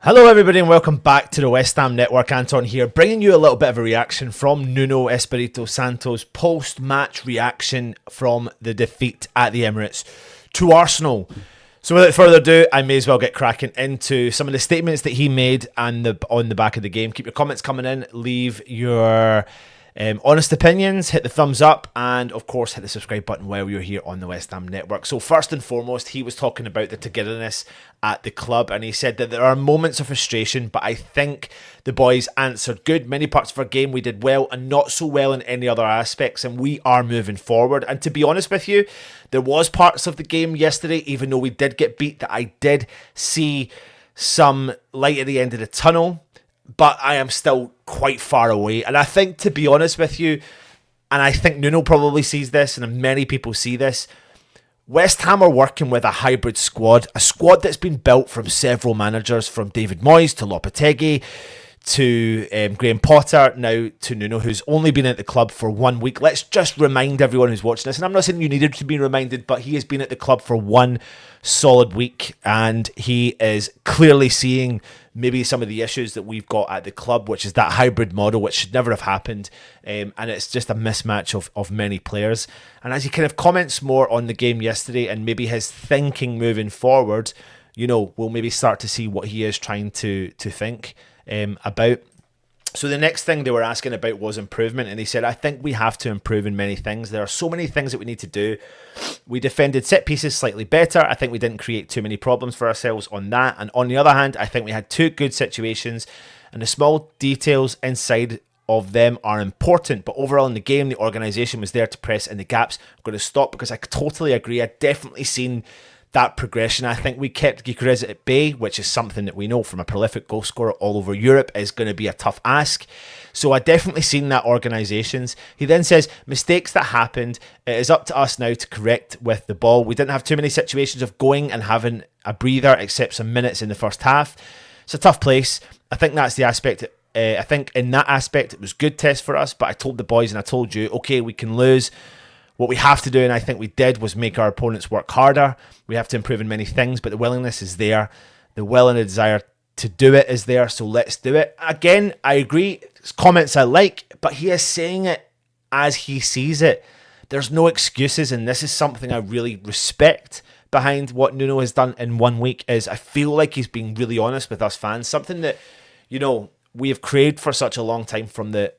Hello everybody and welcome back to the West Ham Network. Anton here, bringing you a little bit of a reaction from Nuno Espirito Santo's post-match reaction from the defeat at the Emirates to Arsenal. So without further ado, I may as well get cracking into some of the statements that he made on the back of the game. Keep your comments coming in, leave your honest opinions, hit the thumbs up, and of course hit the subscribe button while you're here on the West Ham Network. So first and foremost, he was talking about the togetherness at the club, and he said that there are moments of frustration, but I think the boys answered good. Many parts of our game we did well and not so well in any other aspects, and we are moving forward. And to be honest with you, there was parts of the game yesterday, even though we did get beat, that I did see some light at the end of the tunnel, but I am still quite far away. And I think, to be honest with you, and I think Nuno probably sees this, and many people see this, West Ham are working with a hybrid squad, a squad that's been built from several managers, from David Moyes to Lopetegui to Graham Potter, now to Nuno, who's only been at the club for 1 week. Let's just remind everyone who's watching this, and I'm not saying you needed to be reminded, but he has been at the club for 1 solid week, and he is clearly seeing maybe some of the issues that we've got at the club, which is that hybrid model, which should never have happened, and it's just a mismatch of many players. And as he kind of comments more on the game yesterday and maybe his thinking moving forward, you know, we'll maybe start to see what he is trying to think about. So the next thing they were asking about was improvement, and he said, I think we have to improve in many things. There are so many things that we need to do. We defended set pieces slightly better. I think we didn't create too many problems for ourselves on that. And on the other hand, I think we had 2 good situations, and the small details inside of them are important. But overall in the game, the organisation was there to press in the gaps. I'm going to stop because I totally agree. I've definitely seen that progression. I think we kept 𝗠𝗣𝗅 at bay, which is something that we know from a prolific goal scorer all over Europe is going to be a tough ask. So I definitely seen that organisations. He then says, mistakes that happened, it is up to us now to correct with the ball. We didn't have too many situations of going and having a breather except some minutes in the first half. It's a tough place. I think that's the aspect. I think in that aspect it was a good test for us, but I told the boys and I told you, okay, we can lose. What we have to do, and I think we did, was make our opponents work harder. We have to improve in many things, but the willingness is there. The will and the desire to do it is there, so let's do it. Again, I agree. His comments I like, but he is saying it as he sees it. There's no excuses, and this is something I really respect behind what Nuno has done in 1 week, is I feel like he's being really honest with us fans. Something that, you know, we have craved for such a long time from the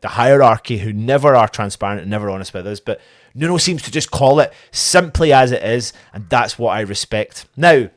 hierarchy, who never are transparent and never honest with us. But Nuno seems to just call it simply as it is, and that's what I respect. Now,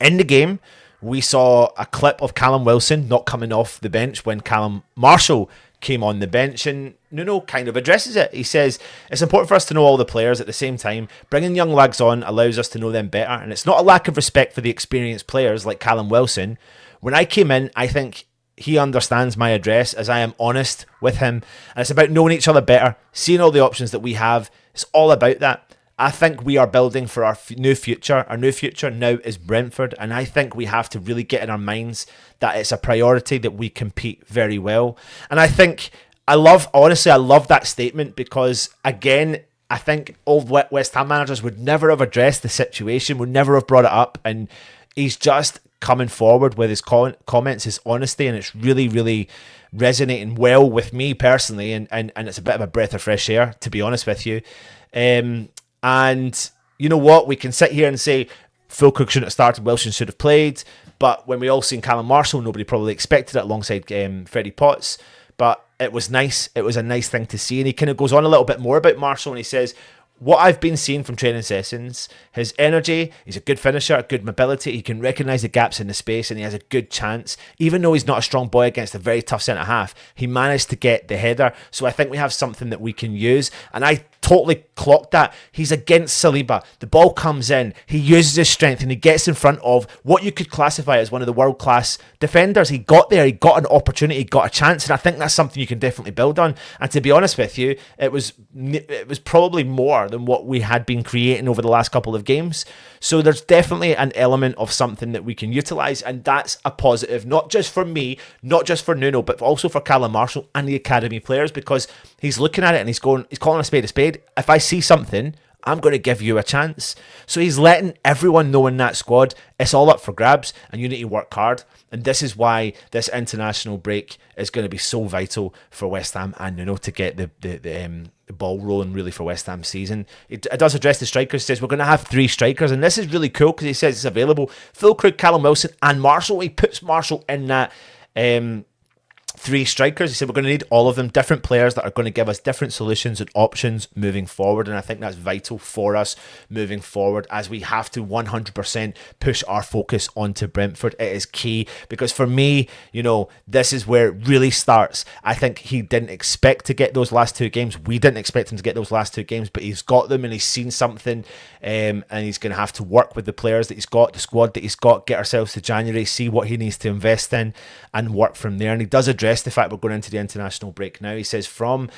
in the game, we saw a clip of Callum Wilson not coming off the bench when Callum Marshall came on the bench, and Nuno kind of addresses it. He says, it's important for us to know all the players at the same time. Bringing young lads on allows us to know them better, and it's not a lack of respect for the experienced players like Callum Wilson. When I came in, I think he understands my address as I am honest with him, and it's about knowing each other better, seeing all the options that we have. It's all about that. I think we are building for our new future. Our new future now is Brentford, and I think we have to really get in our minds that it's a priority that we compete very well. And I think honestly, I love that statement because, again, I think old West Ham managers would never have addressed the situation, would never have brought it up, and he's just coming forward with his comments, his honesty, and it's really, really resonating well with me personally, and it's a bit of a breath of fresh air, to be honest with you. And you know what? We can sit here and say Fulkrug shouldn't have started, Wilson should have played, but when we all seen Callum Marshall, nobody probably expected it alongside Freddie Potts. But it was nice. It was a nice thing to see. And he kind of goes on a little bit more about Marshall, and he says, what I've been seeing from training sessions, his energy, he's a good finisher, good mobility, he can recognise the gaps in the space, and he has a good chance. Even though he's not a strong boy against a very tough centre-half, he managed to get the header. So I think we have something that we can use, and I totally clocked that. He's against Saliba. The ball comes in, he uses his strength, and he gets in front of what you could classify as one of the world-class defenders. He got there, he got an opportunity, he got a chance, and I think that's something you can definitely build on. And to be honest with you, it was probably more than what we had been creating over the last couple of games. So there's definitely an element of something that we can utilise, and that's a positive, not just for me, not just for Nuno, but also for Callum Marshall and the academy players, because he's looking at it and he's calling a spade a spade. If I see something, I'm going to give you a chance. So he's letting everyone know in that squad, it's all up for grabs and you need to work hard. And this is why this international break is going to be so vital for West Ham and Nuno to get the ball rolling really for West Ham season. It does address the strikers. He says we're going to have 3 strikers, and this is really cool because he says it's available. Füllkrug, Callum Wilson and Marshall. He puts Marshall in that 3 strikers. He said we're going to need all of them, different players that are going to give us different solutions and options moving forward, and I think that's vital for us moving forward as we have to 100% push our focus onto Brentford. It is key because for me, you know, this is where it really starts. I think he didn't expect to get those last 2 games. We didn't expect him to get those last 2 games, but he's got them and he's seen something, and he's going to have to work with the players that he's got, the squad that he's got, get ourselves to January, see what he needs to invest in and work from there. And he does address the fact we're going into the international break now. He says for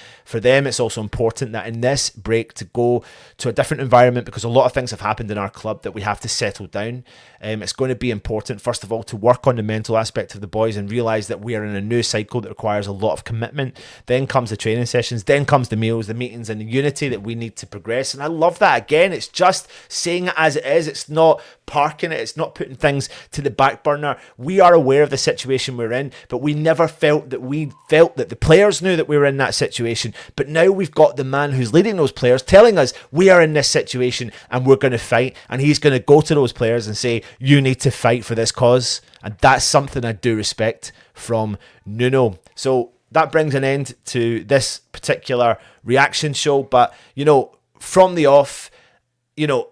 them it's also important that in this break to go to a different environment because a lot of things have happened in our club that we have to settle down. It's going to be important first of all to work on the mental aspect of the boys and realise that we are in a new cycle that requires a lot of commitment. Then comes the training sessions, then comes the meals, the meetings and the unity that we need to progress. And I love that. Again, it's just saying it as it is. It's not parking it. It's not putting things to the back burner. We are aware of the situation we're in, but we never felt that the players knew that we were in that situation. But now we've got the man who's leading those players telling us we are in this situation and we're going to fight, and he's going to go to those players and say you need to fight for this cause. And that's something I do respect from Nuno. So that brings an end to this particular reaction show. But you know, from the off, you know,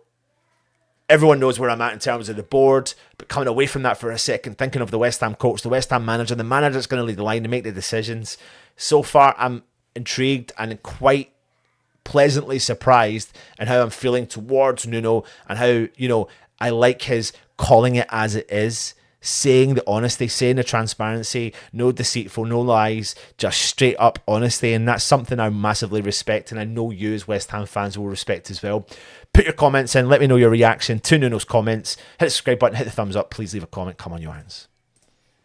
everyone knows where I'm at in terms of the board, but coming away from that for a second, thinking of the West Ham coach, the West Ham manager, the manager that's going to lead the line to make the decisions. So far, I'm intrigued and quite pleasantly surprised in how I'm feeling towards Nuno and how, you know, I like his calling it as it is, saying the honesty, saying the transparency, no deceitful, no lies, just straight up honesty. And that's something I massively respect, and I know you as West Ham fans will respect as well. Put your comments in, let me know your reaction to Nuno's comments, hit the subscribe button, hit the thumbs up, please leave a comment, come on your hands.